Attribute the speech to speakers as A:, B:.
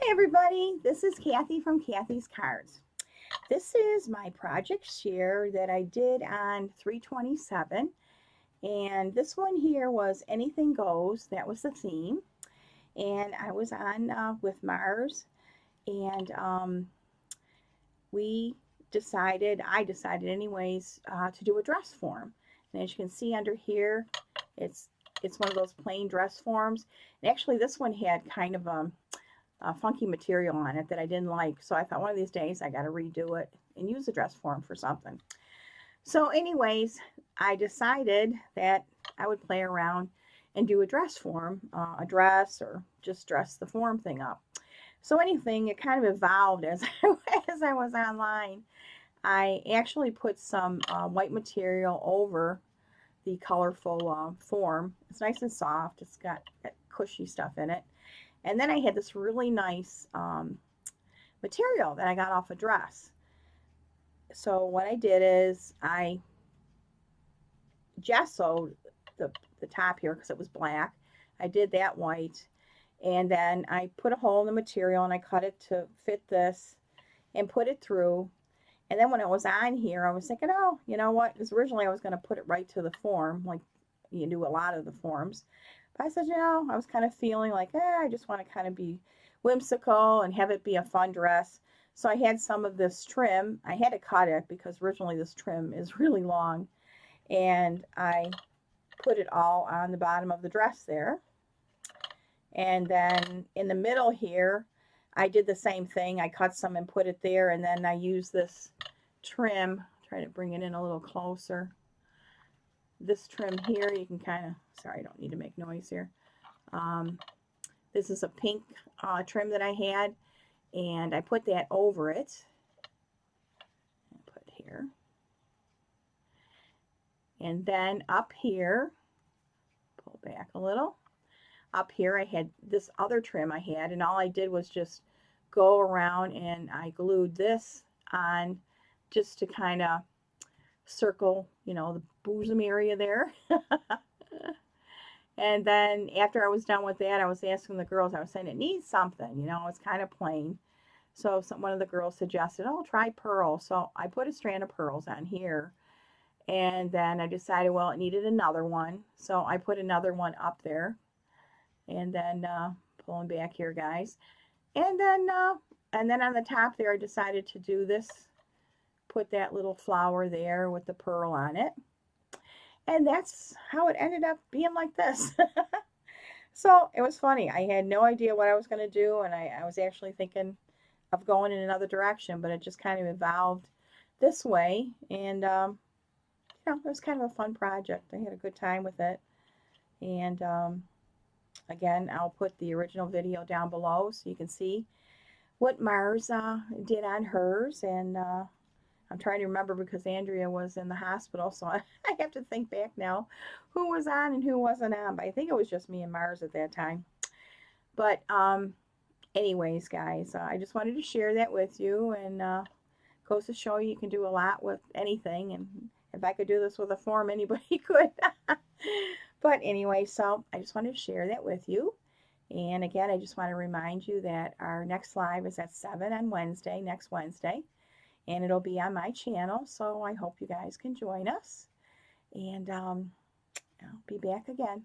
A: Hi everybody, this is Kathy from Kathy's Cards. This is my project share that I did on 327, and this one here was Anything Goes. That was the theme, and I was on with Mars, and I decided anyways, to do a dress form. And as you can see under here, it's one of those plain dress forms. And actually this one had kind of funky material on it that I didn't like. So I thought one of these days I got to redo it and use the dress form for something. So anyways, I decided that I would play around and do a dress form, a dress, or just dress the form thing up. So anything, it kind of evolved as as I was online. I actually put some white material over the colorful form. It's nice and soft. It's got cushy stuff in it. And then I had this really nice material that I got off a dress. So what I did is I gessoed the top here because it was black. I did that white. And then I put a hole in the material and I cut it to fit this and put it through. And then when it was on here, I was thinking, oh, you know what? Because originally I was going to put it right to the form, like you do a lot of the forms. But I said, you know, I was kind of feeling like, I just want to kind of be whimsical and have it be a fun dress. So I had some of this trim. I had to cut it because originally this trim is really long. And I put it all on the bottom of the dress there. And then in the middle here, I did the same thing. I cut some and put it there, and then I used this trim. Try to bring it in a little closer. This trim here, you can kind of, sorry, I don't need to make noise here. This is a pink trim that I had, and I put that over it. Put here. And then up here, pull back a little. Up here I had this other trim I had, and all I did was just go around and I glued this on just to kind of circle, you know, the bosom area there. And then after I was done with that, I was asking the girls, I was saying it needs something, you know, it's kind of plain. So one of the girls suggested, oh, try pearl. So I put a strand of pearls on here. And then I decided, well, it needed another one. So I put another one up there. And then pulling back here, guys. And then on the top there, I decided to do this, put that little flower there with the pearl on it. And that's how it ended up being like this. So it was funny. I had no idea what I was going to do, and I was actually thinking of going in another direction, but it just kind of evolved this way. And, you know, it was kind of a fun project. I had a good time with it. And, again, I'll put the original video down below so you can see what Mars did on hers. And I'm trying to remember because Andrea was in the hospital, so I have to think back now who was on and who wasn't on. But I think it was just me and Mars at that time. But anyways, guys, I just wanted to share that with you. And goes to show you can do a lot with anything. And if I could do this with a form, anybody could. But anyway, so I just wanted to share that with you. And again, I just want to remind you that our next live is at 7 on Wednesday, next Wednesday. And it'll be on my channel, so I hope you guys can join us. And I'll be back again.